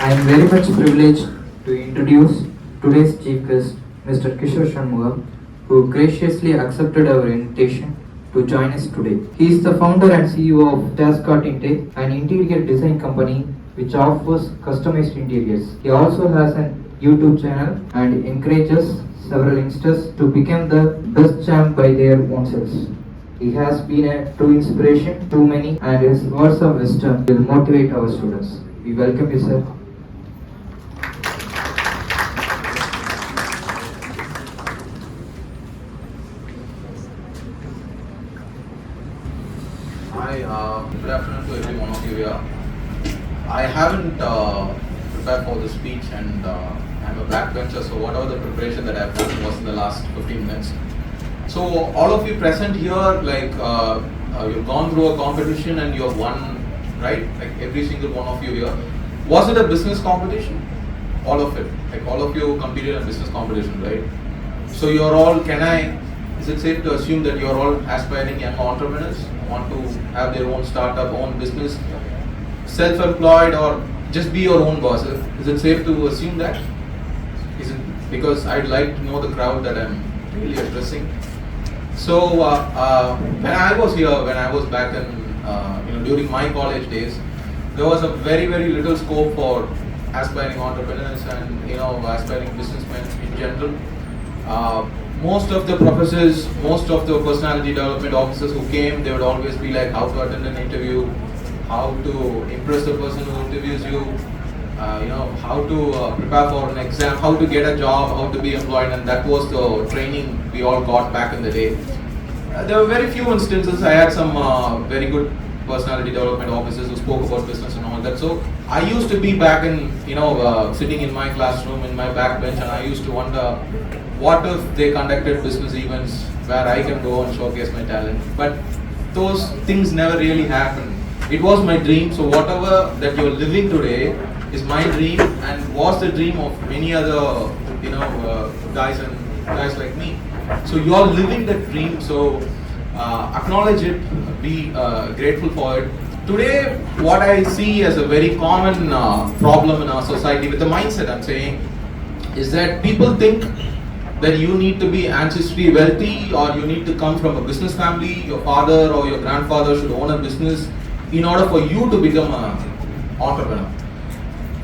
I am very much privileged to introduce today's chief guest, Mr. Kishoreshanmugam, who graciously accepted our invitation to join us today. He is the founder and CEO of ChairsCarté, an interior design company which offers customized interiors. He also has an YouTube channel and encourages several youngsters to become the best champ by their own selves. He has been a true inspiration to many and his words of wisdom will motivate our students. We welcome you, sir. Hi, good afternoon to every one of you here. I haven't prepared for the speech and I'm a backbencher, so whatever the preparation that I've done was in the last 15 minutes. So all of you present here, like you've gone through a competition and you have won, right? Like every single one of you here. Was it a business competition? All of it. Like all of you competed in a business competition, right? So you're all, is it safe to assume that you're all aspiring young entrepreneurs, want to have their own startup, own business, self-employed, or just be your own boss? Is it safe to assume that? Is it, because I'd like to know the crowd that I'm really addressing. So when I was here, when I was back in during my college days, there was a very little scope for aspiring entrepreneurs and aspiring businessmen in general. Most of the professors, most of the personality development officers who came, they would always be like how to attend an interview, how to impress the person who interviews you, how to prepare for an exam, how to get a job, how to be employed, and that was the training we all got back in the day. There were very few instances. I had some very good personality development officers who spoke about business and all that. So I used to be back in, sitting in my classroom in my back bench, and I used to wonder, what if they conducted business events where I can go and showcase my talent? But those things never really happened. It was my dream. So whatever that you're living today is my dream and was the dream of many other, guys like me. So you're living that dream. So acknowledge it, be grateful for it. Today, what I see as a very common problem in our society with the mindset, I'm saying, is that people think that you need to be ancestrally wealthy or you need to come from a business family, your father or your grandfather should own a business in order for you to become an entrepreneur.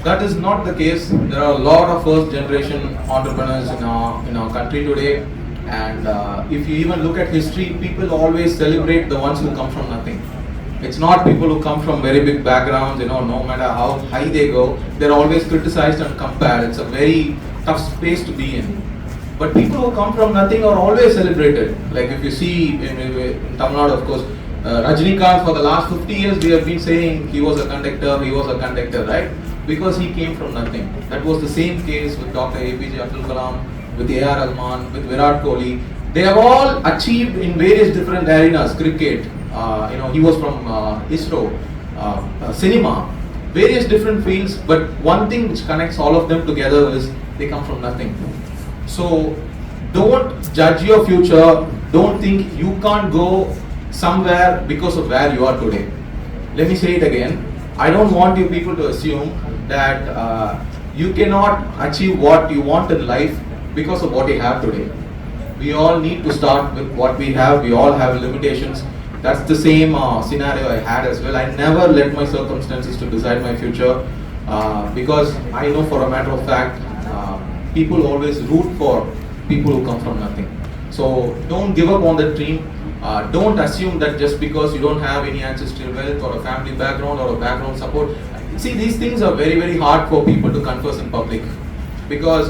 That is not the case. There are a lot of first generation entrepreneurs in our country today, and if you even look at history, people always celebrate the ones who come from nothing. It's not people who come from very big backgrounds, no matter how high they go, they're always criticized and compared. It's a very tough space to be in. But people who come from nothing are always celebrated. Like if you see in Tamil Nadu, of course, Rajinikanth, for the last 50 years we have been saying he was a conductor, right? Because he came from nothing. That was the same case with Dr. APJ Abdul Kalam, with A.R. Rahman, with Virat Kohli. They have all achieved in various different arenas. Cricket, he was from ISRO, cinema, various different fields. But one thing which connects all of them together is they come from nothing. So don't judge your future. Don't think you can't go somewhere because of where you are today. Let me say it again. I don't want you people to assume that you cannot achieve what you want in life because of what you have today. We all need to start with what we have. We all have limitations. That's the same scenario I had as well. I never let my circumstances to decide my future because I know for a matter of fact people always root for people who come from nothing. So don't give up on that dream. Don't assume that just because you don't have any ancestral wealth or a family background or a background support. See, these things are very hard for people to confess in public because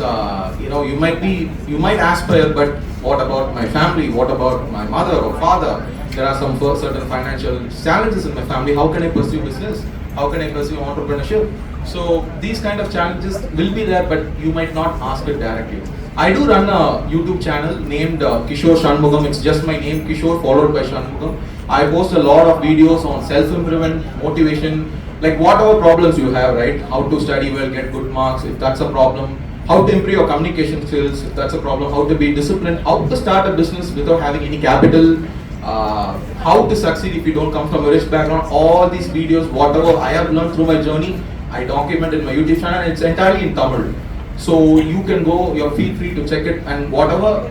you might aspire, but what about my family? What about my mother or father? There are some certain financial challenges in my family. How can I pursue business? How can I pursue entrepreneurship? So these kind of challenges will be there, but you might not ask it directly. I do run a YouTube channel named KishoresShanmugam. It's just my name, Kishore followed by Shanmugam. I post a lot of videos on self-improvement, motivation, like whatever problems you have, right? How to study well, get good marks, if that's a problem. How to improve your communication skills, if that's a problem. How to be disciplined. How to start a business without having any capital. How to succeed if you don't come from a rich background. All these videos, whatever I have learned through my journey, I document in my YouTube channel, and it's entirely in Tamil. So you can go, feel free to check it, and whatever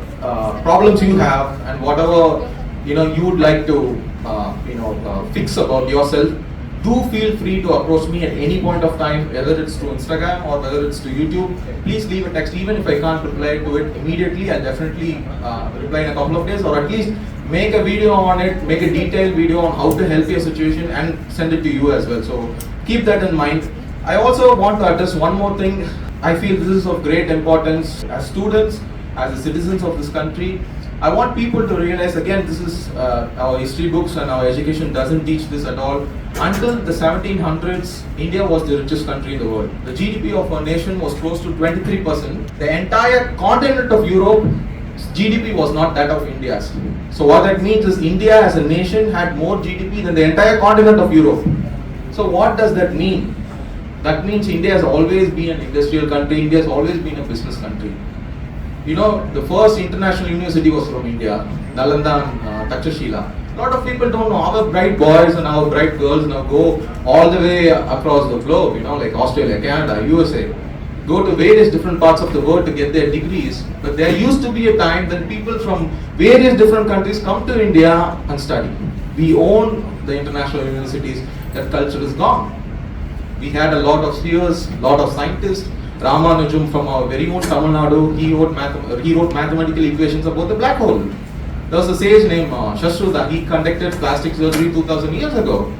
problems you have and whatever you would like to fix about yourself, do feel free to approach me at any point of time, whether it's through Instagram or whether it's to YouTube. Please leave a text. Even if I can't reply to it immediately, I'll definitely reply in a couple of days, or at least make a video on it, make a detailed video on how to help your situation and send it to you as well. So keep that in mind. I also want to address one more thing. I feel this is of great importance as students, as the citizens of this country. I want people to realize, again, this is our history books and our education doesn't teach this at all. Until the 1700s, India was the richest country in the world. The GDP of our nation was close to 23%. The entire continent of Europe, GDP was not that of India's. So what that means is India as a nation had more GDP than the entire continent of Europe. So what does that mean? That means India has always been an industrial country, India has always been a business country. The first international university was from India, Nalanda and Takshashila. A lot of people don't know. Our bright boys and our bright girls now go all the way across the globe, like Australia, Canada, USA. Go to various different parts of the world to get their degrees. But there used to be a time when people from various different countries come to India and study. We own the international universities. That culture is gone. We had a lot of seers, a lot of scientists. Ramanujam from our very own Tamil Nadu, he wrote mathematical equations about the black hole. There was a sage named Shashruda, he conducted plastic surgery 2000 years ago.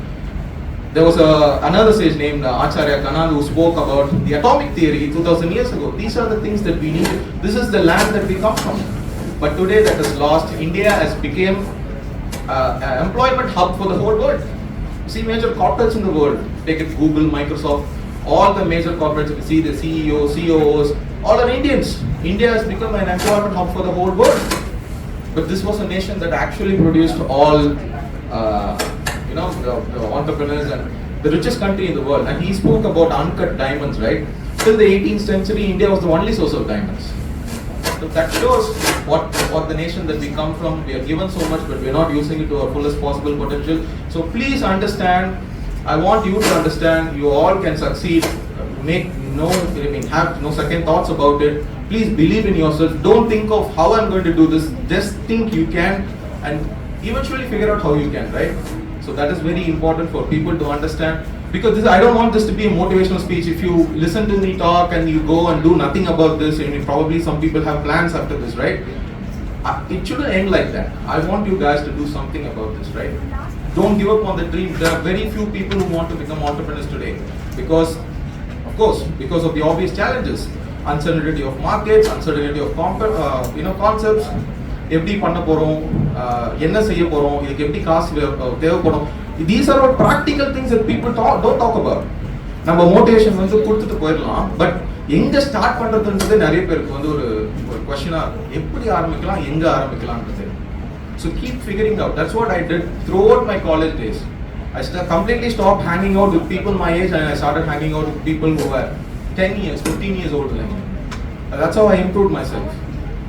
There was another sage named Acharya Kanad who spoke about the atomic theory 2000 years ago. These are the things that we need. This is the land that we come from. But today that is lost. India has become an employment hub for the whole world. See major corporates in the world, take it Google, Microsoft, all the major corporates, you see the CEOs, COOs, all are Indians. India has become an employment hub for the whole world. But this was a nation that actually produced all, the entrepreneurs and the richest country in the world. And he spoke about uncut diamonds, right? Till the 18th century, India was the only source of diamonds. So that shows what the nation that we come from. We are given so much, but we are not using it to our fullest possible potential. So please understand. I want you to understand. You all can succeed. Have no second thoughts about it. Please believe in yourself. Don't think of how I'm going to do this. Just think you can, and eventually figure out how you can. Right? So that is very important for people to understand. Because I don't want this to be a motivational speech. If you listen to me talk and you go and do nothing about this, and probably some people have plans after this, right? It shouldn't end like that. I want you guys to do something about this, right? Don't give up on the dream. There are very few people who want to become entrepreneurs today because of the obvious challenges, uncertainty of markets, uncertainty of concepts. எப்படி பண்ண போறோம், என்ன செய்ய போறோம், இதுக்கு எப்படி காசு தேவைப்படும். These are all practical things that people don't talk about. நம்ம மோட்டிவேஷன் கொடுத்துட்டு போயிடலாம், பட் எங்க ஸ்டார்ட் பண்றதுன்றது நிறைய பேருக்கு ஒரு क्वेश्चनா எப்படி ஆரம்பிக்கலாம், எங்க ஆரம்பிக்கலாம்ன்றது. So keep figuring out. That's what I did throughout my college days. I completely stopped hanging out with people my age and I started hanging out with people who were 10 years, 15 years older than me. That's how I improved myself.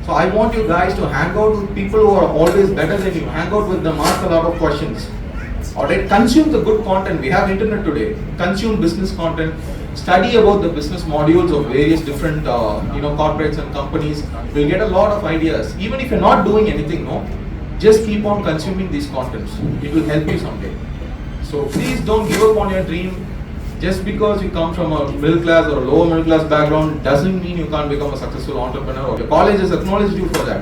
So I want you guys to hang out with people who are always better than you. Hang out with them, ask a lot of questions. Alright, consume the good content. We have internet today. Consume business content. Study about the business modules of various different corporates and companies. You'll get a lot of ideas. Even if you're not doing anything, just keep on consuming these contents. It will help you someday. So please don't give up on your dream. Just because you come from a middle class or a lower middle class background doesn't mean you can't become a successful entrepreneur. Your college has acknowledged you for that.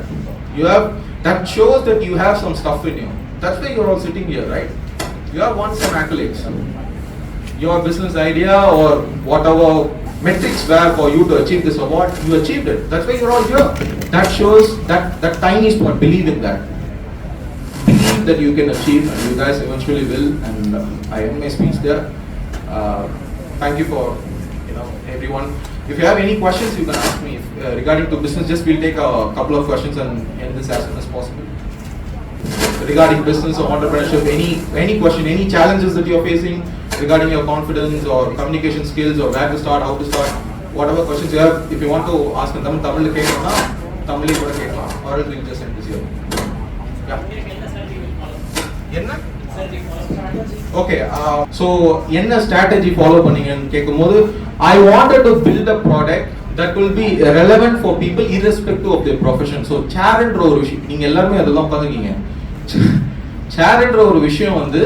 That shows that you have some stuff in you. That's why you're all sitting here, right? You have won some accolades. Your business idea or whatever metrics were for you to achieve this award, you achieved it. That's why you're all here. That shows that tiny spot. Believe in that. Believe that you can achieve, and you guys eventually will. And I end my speech there. Thank you for everyone. If you have any questions, you can ask me regarding to business. Just we'll take a couple of questions and end this as soon as possible. Regarding business or entrepreneurship, any question, any challenges that you are facing regarding your confidence or communication skills or where to start, how to start, whatever questions you have, if you want to ask in Tamil கேட்கணும்னா தமிழ்ல கூட கேட்கலாம், or else we'll just end this here. Yeah. என்ன Okay, so என்ன strategy follow பண்ணீங்கன்னு கேட்கும்போது I wanted to build a product that will be relevant for people irrespective of their profession. So chairன்ற ஒரு விஷயம் நீங்க எல்லாரும் அதெல்லாம் உட்கார்ந்துக்கீங்க. chairன்ற ஒரு விஷயம் வந்து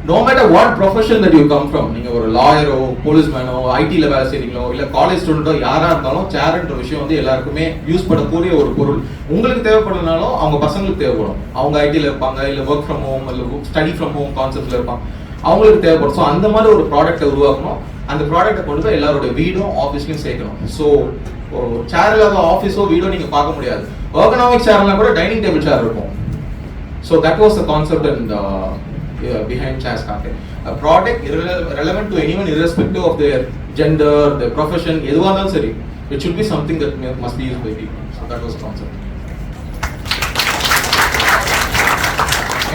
no matter what profession that you come from, நீங்க ஒரு லாயரோ போலீஸ்மேனோ ஐடில வேலை செய்றீங்களோ இல்ல காலேஜ் ஸ்டூடெண்டோ யாரா இருந்தாலும் சேர்ன்ற விஷயம் வந்து எல்லாருக்குமே யூஸ் பண்ணக்கூடிய ஒரு பொருள். உங்களுக்கு தேவைப்படலனாலும் அவங்க பசங்களுக்கு தேவைப்படும். அவங்க ஐடில இருப்பாங்க இல்ல ஒர்க் ஃப்ரம் ஹோம் இல்ல ஸ்டடி ஃப்ரம் ஹோம் கான்செப்ட்ல இருப்பாங்க. அவங்களுக்கு தேவைப்படும். ஸோ அந்த மாதிரி ஒரு ப்ராடக்ட்டை உருவாக்கணும். அந்த ப்ராடக்ட்டை கொண்டு போய் எல்லாரோட வீடும் ஆஃபீஸ்லையும் சேர்க்கணும். ஸோ சேர் இல்லாத ஆஃபீஸோ வீடோ நீங்க பார்க்க முடியாது. எர்கனாமிக் சேர்லாம் கூட டைனிங் டேபிள் சேர் இருக்கும். So that was the concept and behind ChairsCarté. A product relevant to anyone irrespective of their gender, their profession, edhuva irundhalum sari. It should be something that must be used by people. So that was the concept.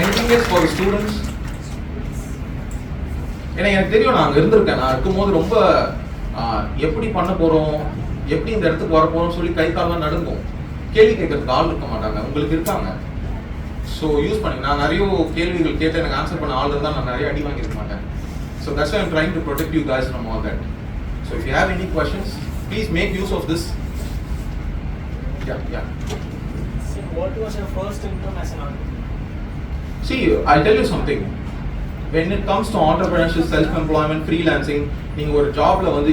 Anything else for the students? எனக்கு தெரியும் நான் அங்கே இருந்திருக்கேன். நான் இருக்கும்போது ரொம்ப எப்படி பண்ண போகிறோம் எப்படி இந்த இடத்துக்கு வர போகிறோம்னு சொல்லி கை காலெலாம் நடுங்கும். கேள்வி கேட்கறதுக்கு ஆள் இருக்க மாட்டாங்க. உங்களுக்கு இருக்காங்க. ஸோ யூஸ் பண்ணி நான் நிறைய கேள்விகள் கேட்டு எனக்கு ஆன்சர் பண்ண ஆள் இருந்தால் நான் நிறைய அடி வாங்கியிருக்க மாட்டேன். So that's why I'm trying to protect you guys from all that. So if you have any questions, please make use of this. Yeah. So what was your first income as an entrepreneur? See, I'll tell you something. When it comes to entrepreneurship, self-employment, freelancing, நீங்க ஒரு ஜாப்ல வந்து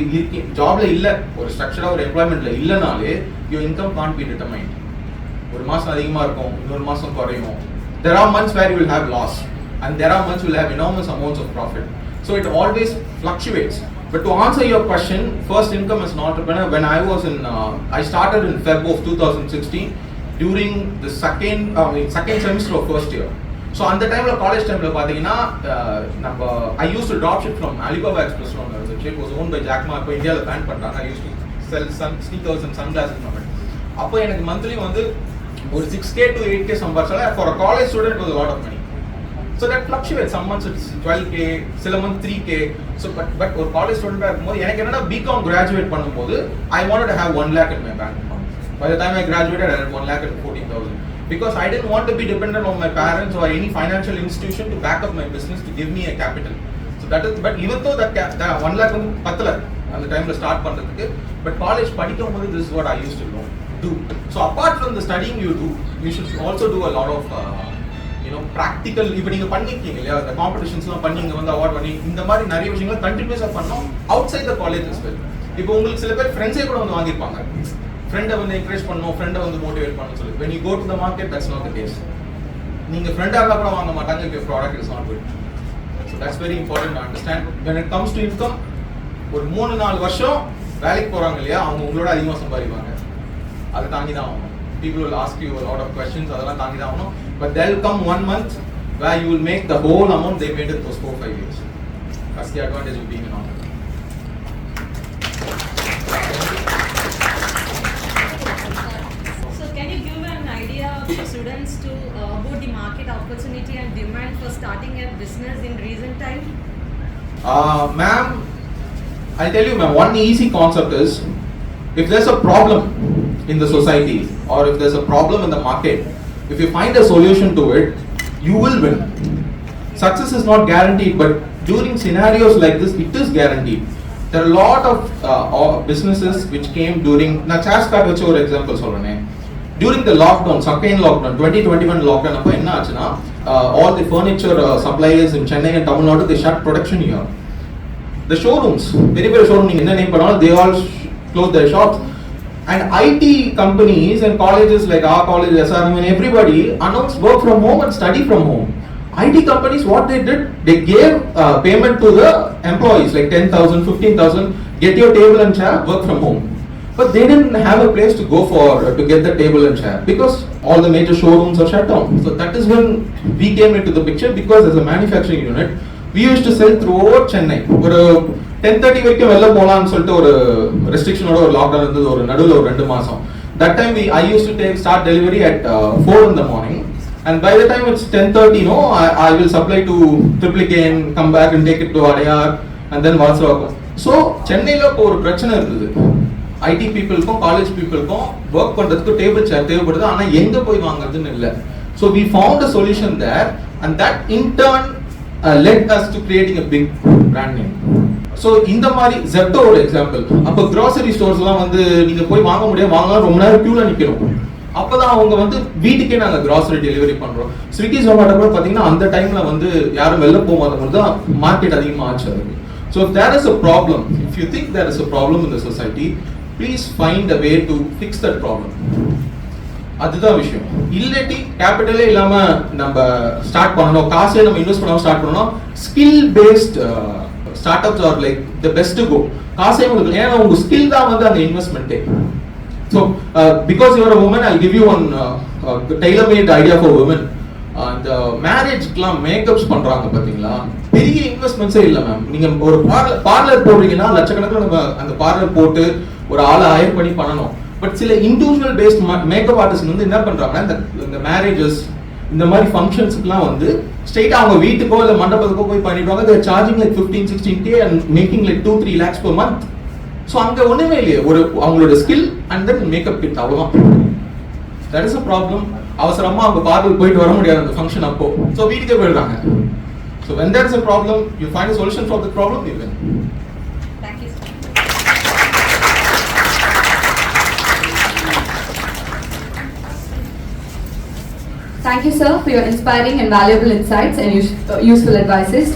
ஜாப்ல இல்ல ஒரு ஸ்ட்ரக்சரா ஒரு எம்ப்ளாய்மெண்ட்ல இல்லனாலே your income can't be determined. ஒரு மாசம் அதிகமா இருக்கும், இன்னொரு மாசம் குறையும். There are months where you will have loss and there are months you will have enormous amounts of profit. So it always fluctuates. But to answer your question, first income as an entrepreneur, when I was in, I started in Feb of 2016 during the second semester of first year. So on the time of college time, I used to drop ship from Alibaba Express. It was owned by Jack Ma. In India, I used to sell sneakers and sunglasses from it. அப்போ எனக்கு monthly வந்து ஒரு 6K to 8K சம்பாதிச்சாலே for a college student it was a lot of money. So that fluctuates. Some months it's 12K, சில month 3K. So but ஒரு college student இருக்கும்போது எனக்கு என்னன்னா BCom graduate பண்ணும்போது I wanted to have 1 lakh in my bank account. By the time I graduated I had 1 lakh and 14,000 because I didn't want to be dependent on my parents or any financial institution to back up my business to give me a capital. So that is, but even though that 1 lakh வந்து பத்தல அந்த டைம்ல start பண்றதுக்கு, but college படிக்கும்போது this is what I used to do. So apart from the studying you should also do a lot of practical. இப்போ நீங்க பண்ணிருக்கீங்க இல்லையா அந்த காம்படிஷன்ஸ்லாம் பண்ணி இங்க வந்து அவார்ட் பண்ணி இந்த மாதிரி நிறைய விஷயங்களை கண்டினியூஸா பண்ணோம் outside the college as well. இப்போ உங்களுக்கு சில பேர் ஃப்ரெண்ட்ஸே கூட வந்து வாங்கிருப்பாங்க. ஃப்ரெண்டை வந்து என்கரேஜ் பண்ணணும், ஃப்ரெண்டை வந்து மோட்டிவேட் பண்ணணும் சொல்லி. when you go to the market that's not the case. நீங்க ஃப்ரெண்டா இருந்தா கூட வாங்க மாட்டாங்க if your product is not good. So that's very important to understand. When it comes to income, ஒரு 3-4 வருஷம் வேலைக்கு போறாங்க இல்லையா அவங்க உங்களோட அதிகமாக சம்பாதிப்பாங்க. அதை தாங்கி தான் ஆகணும். People will ask you a lot of questions, அதெல்லாம் தாங்கி தான் ஆகணும். But there will come 1 month where you will make the whole amount they made in those 4-5 years. That's the advantage of being an entrepreneur. So can you give an idea for students to about the market opportunity and demand for starting a business in recent time? Ma'am, I'll tell you ma'am, one easy concept is if there's a problem in the society or if there's a problem in the market, if you find a solution to it, you will win. Success is not guaranteed, but during scenarios like this, it is guaranteed. There are a lot of businesses which came during, na ChairsCarté vich or example solrane. During the lockdown, second lockdown, 2021 lockdown, appo enna aachuna, all the furniture suppliers in Chennai and Tamil Nadu, they shut production here. The showrooms, very showroom neenga enna name pannalam, they all closed their shops. And IT companies and colleges like our college, SRM, and everybody announced work from home and study from home. IT companies, what they did, they gave payment to the employees like 10,000, 15,000, get your table and chair, work from home. But they didn't have a place to go to get the table and chair because all the major showrooms are shut down. So that is when we came into the picture because as a manufacturing unit, we used to sell throughout Chennai. 10:30 வரைக்கும் வெளில போலாம்னு சொல்லிட்டு ஒரு ரெஸ்ட்ரிக்ஷனோட ஒரு lockdown இருந்தது ஒரு நடுவில் ஒரு 2 மாசம். That time I used to start delivery at 4 in the morning and by the time it's 10:30 I will supply to Triple K and come back and take it to Adayar and then Valsavakkam. So சென்னையில இப்போ ஒரு பிரச்சனை இருந்தது. ID பீப்புளுக்கும் college பீப்புளுக்கும் work பண்றதுக்கு table chair தேவைப்படுது, ஆனா எங்க போய் வாங்குறதுன்னு இல்லை. So we found a solution there and that in turn led us to creating a big brand name. So இந்த மாதிரி Zepto ஒரு எக்ஸாம்பிள். அப்போ grocery stores எல்லாம் வந்து நீங்க போய் வாங்க முடியாது, வாங்கலாம் ரொம்ப நேரம் queueல நிக்கணும். அப்பதான் அவங்க வந்து வீட்டுக்கே நாங்க grocery டெலிவரி பண்றோம். ஸ்விக்கி ஜொமேட்டோ கூட பாத்தீங்கன்னா அந்த டைம்ல வந்து யாரும் வெளில போகாத போது தான் மார்க்கெட் அதிகமா ஆச்சு அதுக்கு. So if there is a problem, if you think there is a problem in the society, please find a way to fix that problem. அதுதான் விஷயம். இல்லாட்டி கேபிட்டலே இல்லாம நம்ம ஸ்டார்ட் பண்ணணும், காசே நம்ம இன்வெஸ்ட் பண்ணாம ஸ்டார்ட் பண்ணணும். Skill based startups are like the best to go. காசே உங்களுக்கு, ஏன்னா உங்க ஸ்கில் தான் வந்து அந்த இன்வெஸ்ட்மெண்ட்டே. So because you are a woman, I'll give you one tailor-made idea for women. அந்த மேரேஜ்க்குலாம் மேக்கப்ஸ் பண்றாங்க பாத்தீங்களா, பெரிய இன்வெஸ்ட்மெண்ட்ஸே இல்ல மேம். நீங்க ஒரு பார்லர் போடுறீங்கன்னா லட்சக்கணக்கில் நம்ம அந்த பார்லர் போட்டு ஒரு ஆளை ஹையர் பண்ணி பண்ணணும். பட் சில இண்டிவிஜுவல் பேஸ்ட் மேக்கப் ஆர்டிஸ்ட் வந்து என்ன பண்றாங்கன்னா இந்த மேரேஜஸ் இந்த மாதிரி ஃபங்க்ஷன்ஸ்க்குலாம் வந்து ஸ்ட்ரெயிட்டா அவங்க வீட்டுக்கோ இல்லை மண்டபத்துக்கோ போய் பண்ணிடுவாங்க. they are charging like 15-16K and making like 2-3 lakhs per month. So அங்க ஒண்ணுமே இல்லையே, ஒரு அவங்களோட skill and then makeup kit, அவ்வளவுதான். That is a problem. அவசரமா அவங்க பார்லர் போயிட்டு வர முடியாது அந்த ஃபங்க்ஷன் அப்போ, ஸோ வீட்டுக்கே போயிடுறாங்க. So when there is a problem, you find a solution for the problem, you win. Thank you, sir. Thank you, sir, for your inspiring and valuable insights and useful advices.